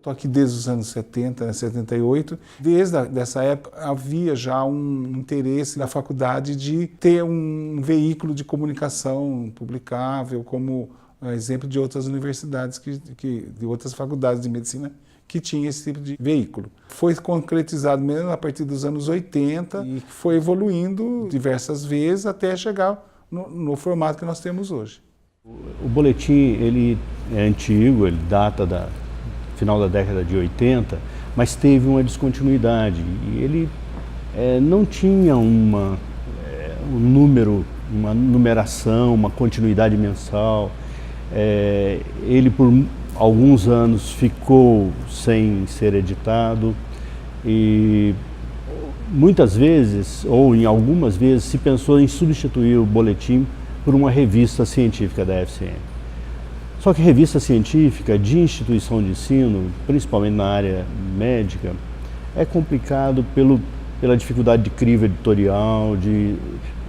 Estou aqui desde os anos 70, né, 78. Dessa época havia já um interesse da faculdade de ter um veículo de comunicação publicável, como exemplo de outras universidades, de outras faculdades de medicina que tinha esse tipo de veículo. Foi concretizado mesmo a partir dos anos 80 e foi evoluindo diversas vezes até chegar no formato que nós temos hoje. O boletim ele é antigo, ele data da final da década de 80, mas teve uma descontinuidade e ele não tinha um número, uma numeração, uma continuidade mensal. Ele por alguns anos ficou sem ser editado e muitas vezes, ou em algumas vezes, se pensou em substituir o boletim por uma revista científica da FCM. Só que revista científica de instituição de ensino, principalmente na área médica, é complicado pela dificuldade de crivo editorial, de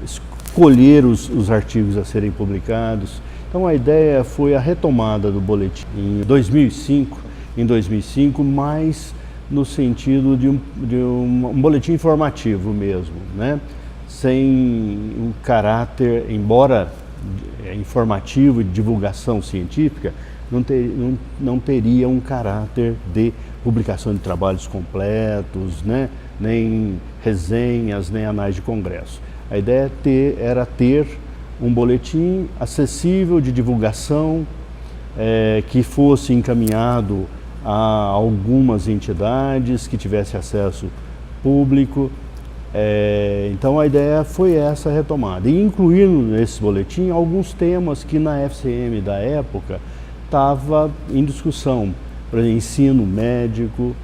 escolher os artigos a serem publicados. Então a ideia foi a retomada do boletim em 2005, mais no sentido de um boletim informativo mesmo, né? Sem um caráter, embora informativo e de divulgação científica, não teria um caráter de publicação de trabalhos completos, né? Nem resenhas, nem anais de congresso. A ideia era ter um boletim acessível de divulgação, que fosse encaminhado a algumas entidades, que tivesse acesso público. Então a ideia foi essa retomada, e incluir nesse boletim alguns temas que na FCM da época estava em discussão, por exemplo, ensino médico,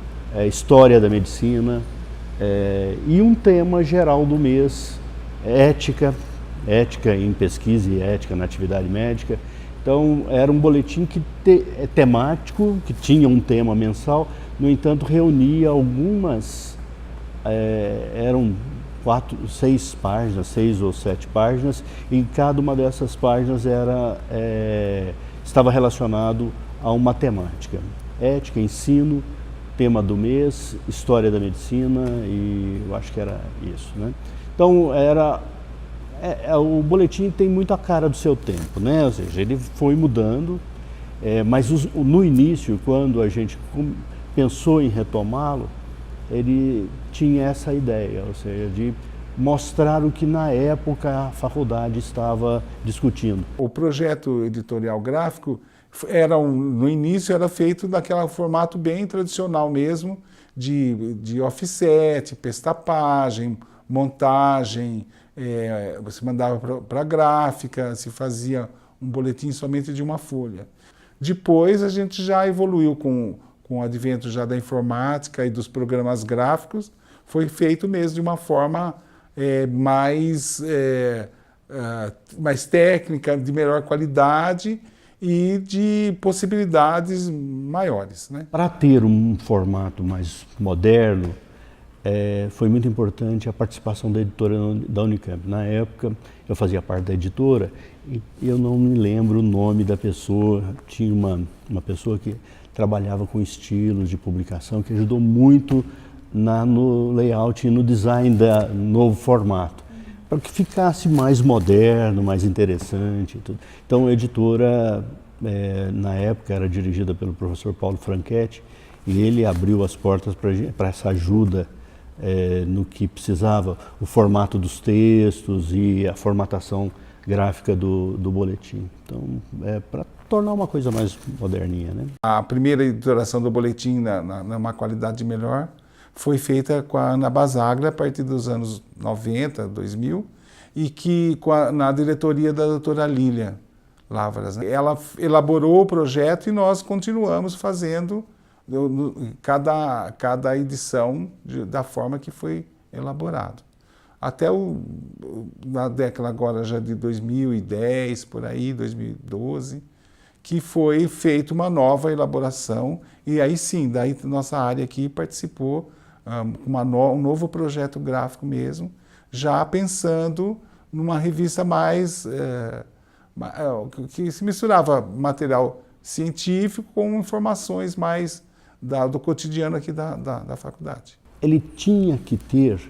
história da medicina, e um tema geral do mês, ética em pesquisa e ética na atividade médica. Então era um boletim temático, que tinha um tema mensal, no entanto reunia algumas, eram 6 ou 7 páginas, e cada uma dessas páginas estava relacionado a uma temática. Ética, ensino, tema do mês, história da medicina, e eu acho que era isso, né? Então o boletim tem muito a cara do seu tempo, né? Ou seja, ele foi mudando, mas no início, quando a gente pensou em retomá-lo, ele tinha essa ideia, ou seja, de mostrar o que na época a faculdade estava discutindo. O projeto editorial gráfico no início era feito naquele formato bem tradicional mesmo, de offset, pestapagem, montagem, você mandava para a gráfica, se fazia um boletim somente de uma folha. Depois a gente já evoluiu com o advento já da informática e dos programas gráficos, foi feito mesmo de uma forma mais técnica, de melhor qualidade e de possibilidades maiores, né? Para ter um formato mais moderno, foi muito importante a participação da editora da Unicamp. Na época, eu fazia parte da editora e eu não me lembro o nome da pessoa. Tinha uma pessoa que trabalhava com estilos de publicação, que ajudou muito no layout e no design do novo formato, para que ficasse mais moderno, mais interessante e tudo. Então a editora, na época, era dirigida pelo professor Paulo Franchetti, e ele abriu as portas para essa ajuda no que precisava, o formato dos textos e a formatação gráfica do boletim. Então, para tornar uma coisa mais moderninha, né? A primeira editoração do boletim, numa qualidade melhor, foi feita com a Ana Basaglia a partir dos anos 90, 2000, e na diretoria da doutora Lília Lavras, né? Ela elaborou o projeto e nós continuamos fazendo cada edição da forma que foi elaborado. Até na década agora já de 2010, por aí, 2012, que foi feita uma nova elaboração, e aí sim, daí nossa área aqui participou um novo projeto gráfico mesmo, já pensando numa revista mais que se misturava material científico com informações mais do cotidiano aqui da faculdade. Ele tinha que ter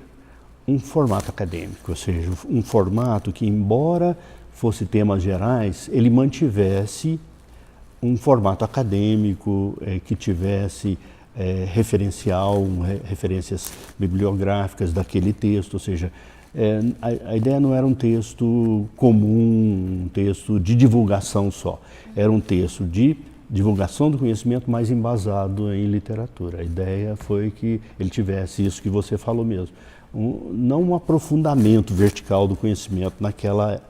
um formato acadêmico, ou seja, um formato que, embora fosse temas gerais, ele mantivesse um formato acadêmico, que tivesse referencial, referências bibliográficas daquele texto, ou seja, a ideia não era um texto comum, um texto de divulgação só, era um texto de divulgação do conhecimento mais embasado em literatura. A ideia foi que ele tivesse isso que você falou mesmo, não um aprofundamento vertical do conhecimento naquela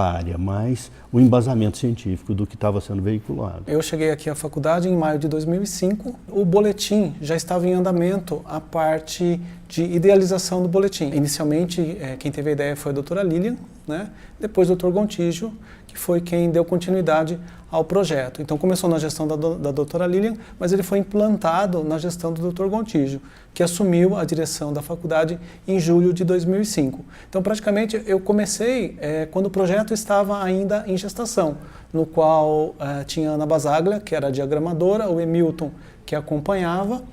área, mas o embasamento científico do que estava sendo veiculado. Eu cheguei aqui à faculdade em maio de 2005. O boletim já estava em andamento, a parte de idealização do boletim. Inicialmente, quem teve a ideia foi a doutora Lilian, né? Depois o Dr. Gontijo, que foi quem deu continuidade ao projeto. Então começou na gestão da doutora Lilian, mas ele foi implantado na gestão do Dr. Gontijo, que assumiu a direção da faculdade em julho de 2005. Então praticamente eu comecei quando o projeto estava ainda em gestação, no qual tinha a Ana Basaglia, que era a diagramadora, o Emilton, que acompanhava,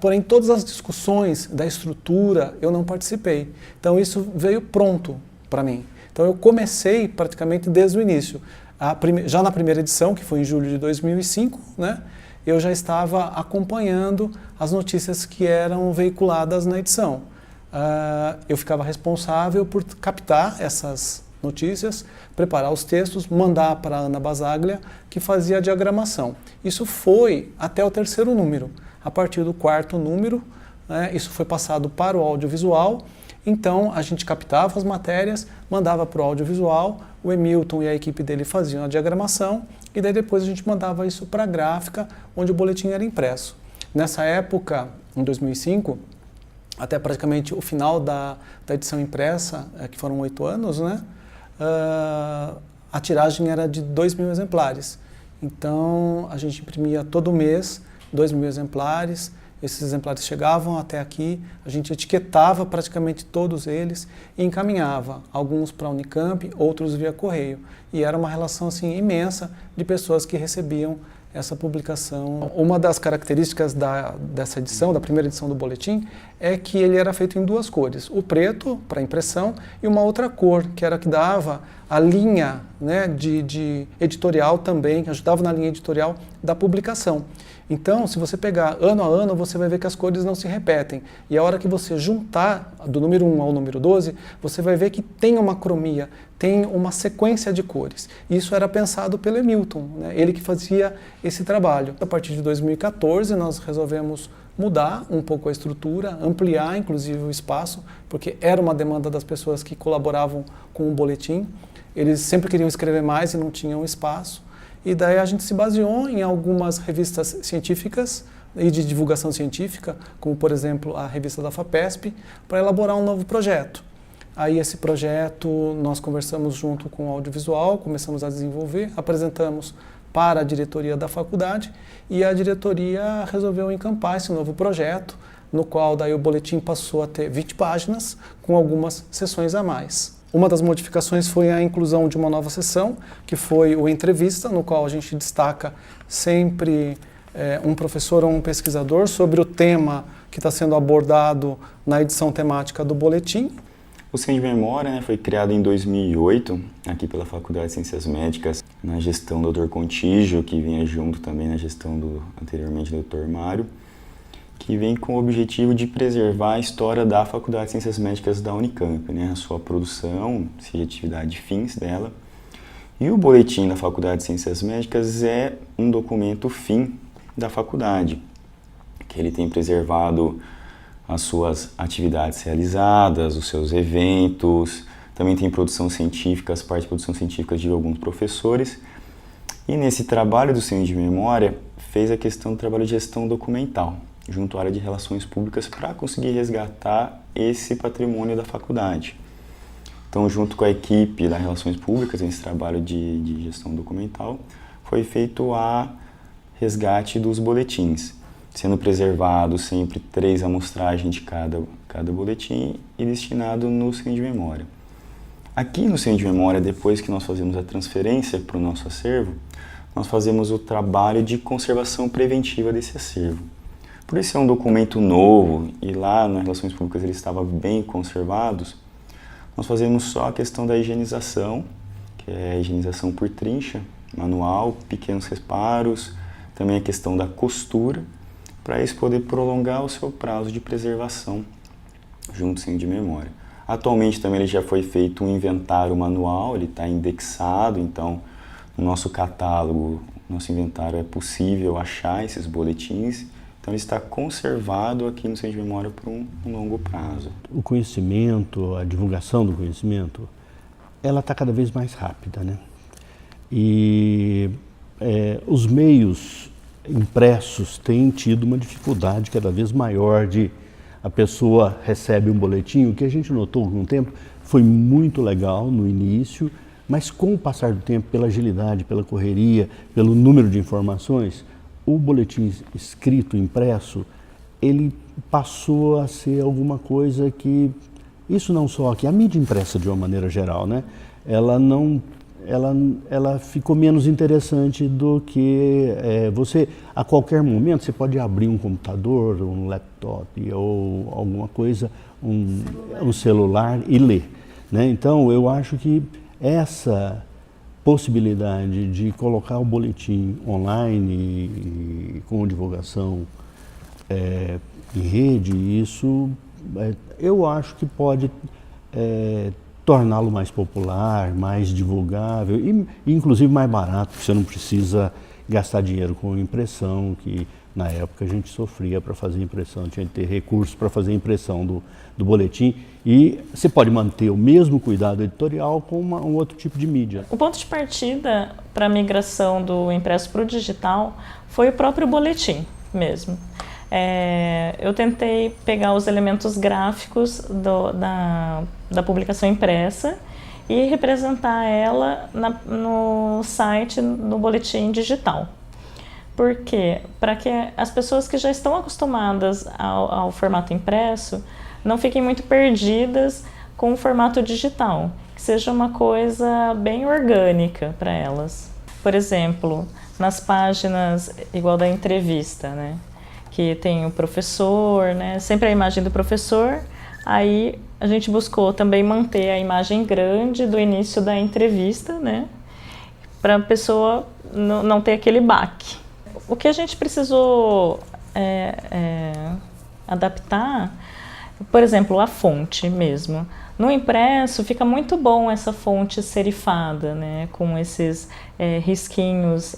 porém todas as discussões da estrutura eu não participei. Então isso veio pronto para mim. Então eu comecei praticamente desde o início. Já na primeira edição, que foi em julho de 2005, né, eu já estava acompanhando as notícias que eram veiculadas na edição. Eu ficava responsável por captar essas notícias, preparar os textos, mandar para a Ana Basaglia, que fazia a diagramação. Isso foi até o 3º número. A partir do 4º número, isso foi passado para o audiovisual. Então, a gente captava as matérias, mandava para o audiovisual, o Emilton e a equipe dele faziam a diagramação, e daí depois a gente mandava isso para a gráfica, onde o boletim era impresso. Nessa época, em 2005, até praticamente o final da edição impressa, que foram 8 anos, né, a tiragem era de 2.000 exemplares. Então, a gente imprimia todo mês 2.000 exemplares. Esses exemplares chegavam até aqui, a gente etiquetava praticamente todos eles e encaminhava, alguns para a Unicamp, outros via correio. E era uma relação assim, imensa de pessoas que recebiam essa publicação. Uma das características dessa edição, da primeira edição do boletim, é que ele era feito em 2 cores. O preto, para impressão, e uma outra cor, que era que dava a linha, né, de editorial também, que ajudava na linha editorial da publicação. Então, se você pegar ano a ano, você vai ver que as cores não se repetem. E a hora que você juntar do número 1 ao número 12, você vai ver que tem uma cromia, tem uma sequência de cores. Isso era pensado pelo Emilton, né? Ele que fazia esse trabalho. A partir de 2014, nós resolvemos mudar um pouco a estrutura, ampliar inclusive o espaço, porque era uma demanda das pessoas que colaboravam com o boletim. Eles sempre queriam escrever mais e não tinham espaço. E daí a gente se baseou em algumas revistas científicas e de divulgação científica, como por exemplo a revista da FAPESP, para elaborar um novo projeto. Aí esse projeto nós conversamos junto com o audiovisual, começamos a desenvolver, apresentamos para a diretoria da faculdade e a diretoria resolveu encampar esse novo projeto, no qual daí o boletim passou a ter 20 páginas com algumas seções a mais. Uma das modificações foi a inclusão de uma nova seção, que foi o entrevista, no qual a gente destaca sempre um professor ou um pesquisador sobre o tema que está sendo abordado na edição temática do boletim. O Centro de Memória, né, foi criado em 2008, aqui pela Faculdade de Ciências Médicas, na gestão do Dr. Contígio, que vinha junto também na gestão anteriormente do Dr. Mário, que vem com o objetivo de preservar a história da Faculdade de Ciências Médicas da Unicamp, né, a sua produção, seja atividade fins dela. E o boletim da Faculdade de Ciências Médicas é um documento fim da faculdade, que ele tem preservado as suas atividades realizadas, os seus eventos, também tem produção científica, as partes de produção científica de alguns professores. E nesse trabalho do Centro de Memória, fez a questão do trabalho de gestão documental, junto à área de relações públicas, para conseguir resgatar esse patrimônio da faculdade. Então, junto com a equipe das relações públicas, nesse trabalho de gestão documental, foi feito a resgate dos boletins, sendo preservado sempre 3 amostragens de cada boletim e destinado no Centro de Memória. Aqui no Centro de Memória, depois que nós fazemos a transferência para o nosso acervo, nós fazemos o trabalho de conservação preventiva desse acervo. Por isso é um documento novo e lá nas Relações Públicas eles estavam bem conservados, nós fazemos só a questão da higienização, que é a higienização por trincha, manual, pequenos reparos, também a questão da costura, para isso poder prolongar o seu prazo de preservação junto sem de memória. Atualmente também ele já foi feito um inventário manual, ele está indexado, então no nosso catálogo, nosso inventário é possível achar esses boletins, então ele está conservado aqui no Centro de Memória por um longo prazo. O conhecimento, a divulgação do conhecimento, ela está cada vez mais rápida, né? E os meios impressos têm tido uma dificuldade cada vez maior de a pessoa recebe um boletim. O que a gente notou com o tempo foi muito legal no início, mas com o passar do tempo, pela agilidade, pela correria, pelo número de informações, o boletim escrito, impresso, ele passou a ser alguma coisa que, isso não só aqui, a mídia impressa de uma maneira geral, né? Ela ficou menos interessante do que você, a qualquer momento, você pode abrir um computador, um laptop ou alguma coisa, um celular e ler, né? Então, eu acho que essa possibilidade de colocar o boletim online e com divulgação em rede, isso eu acho que pode torná-lo mais popular, mais divulgável e inclusive mais barato, porque você não precisa gastar dinheiro com impressão, que na época a gente sofria para fazer impressão, tinha que ter recursos para fazer impressão do boletim, e você pode manter o mesmo cuidado editorial com um outro tipo de mídia. O ponto de partida para a migração do impresso para o digital foi o próprio boletim mesmo. Eu tentei pegar os elementos gráficos da publicação impressa e representar ela no site, no boletim digital. Por quê? Para que as pessoas que já estão acostumadas ao formato impresso não fiquem muito perdidas com o formato digital, que seja uma coisa bem orgânica para elas. Por exemplo, nas páginas igual da entrevista, né? Que tem o professor, né? Sempre a imagem do professor, aí a gente buscou também manter a imagem grande do início da entrevista, né? Para a pessoa não ter aquele baque. O que a gente precisou adaptar, por exemplo, a fonte mesmo. No impresso fica muito bom essa fonte serifada, né? Com esses risquinhos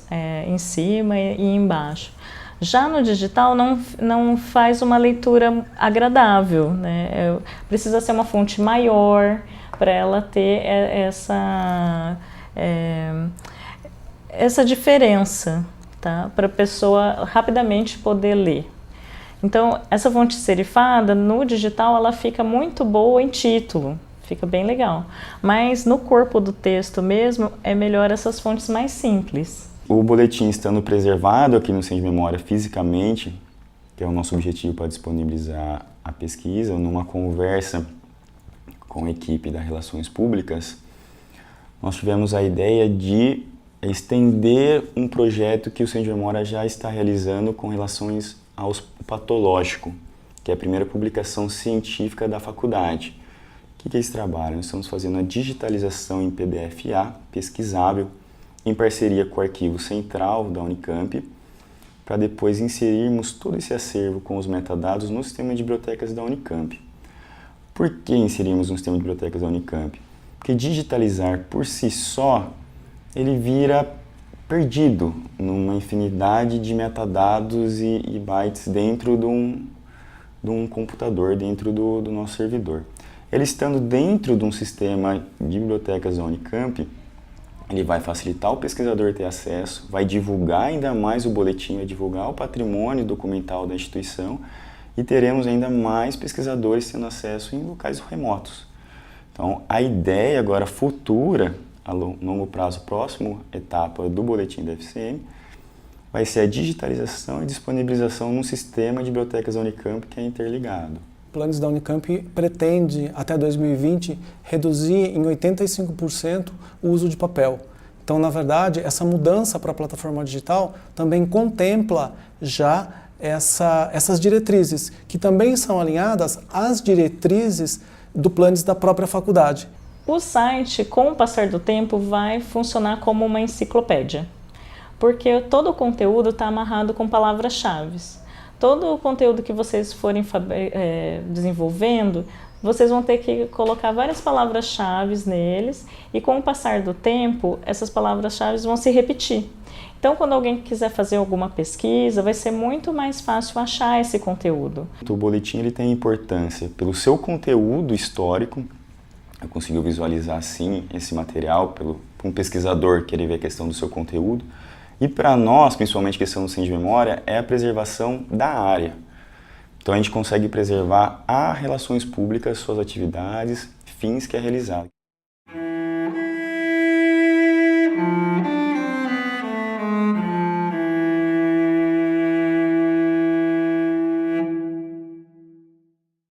em cima e embaixo. Já no digital não faz uma leitura agradável, né? Precisa ser uma fonte maior para ela ter essa diferença, tá? Para a pessoa rapidamente poder ler. Então, essa fonte serifada no digital ela fica muito boa em título, fica bem legal. Mas no corpo do texto mesmo é melhor essas fontes mais simples. O boletim estando preservado aqui no Centro de Memória fisicamente, que é o nosso objetivo para disponibilizar a pesquisa, numa conversa com a equipe das Relações Públicas, nós tivemos a ideia de estender um projeto que o Centro de Memória já está realizando com relações ao patológico, que é a primeira publicação científica da faculdade. O que é esse trabalho? Nós estamos fazendo a digitalização em PDF-A, pesquisável, em parceria com o Arquivo Central da Unicamp, para depois inserirmos todo esse acervo com os metadados no sistema de bibliotecas da Unicamp. Por que inserimos no sistema de bibliotecas da Unicamp? Porque digitalizar por si só, ele vira perdido numa infinidade de metadados e bytes dentro de um computador, dentro do nosso servidor. Ele estando dentro de um sistema de bibliotecas da Unicamp, ele vai facilitar o pesquisador ter acesso, vai divulgar ainda mais o boletim, vai divulgar o patrimônio documental da instituição e teremos ainda mais pesquisadores tendo acesso em locais remotos. Então, a ideia agora futura, a longo prazo, próxima etapa do boletim da FCM, vai ser a digitalização e disponibilização num sistema de bibliotecas da Unicamp que é interligado. Planos da Unicamp pretende, até 2020, reduzir em 85% o uso de papel. Então, na verdade, essa mudança para a plataforma digital também contempla já essas diretrizes, que também são alinhadas às diretrizes do Planes da própria faculdade. O site, com o passar do tempo, vai funcionar como uma enciclopédia, porque todo o conteúdo está amarrado com palavras-chave. Todo o conteúdo que vocês forem desenvolvendo, vocês vão ter que colocar várias palavras-chave neles e com o passar do tempo, essas palavras-chave vão se repetir. Então, quando alguém quiser fazer alguma pesquisa, vai ser muito mais fácil achar esse conteúdo. O boletim ele tem importância pelo seu conteúdo histórico. Eu consigo visualizar, sim, esse material para um pesquisador querer ver a questão do seu conteúdo. E para nós, principalmente a questão do Centro de Memória, é a preservação da área. Então a gente consegue preservar a relações públicas, suas atividades, fins que é realizado.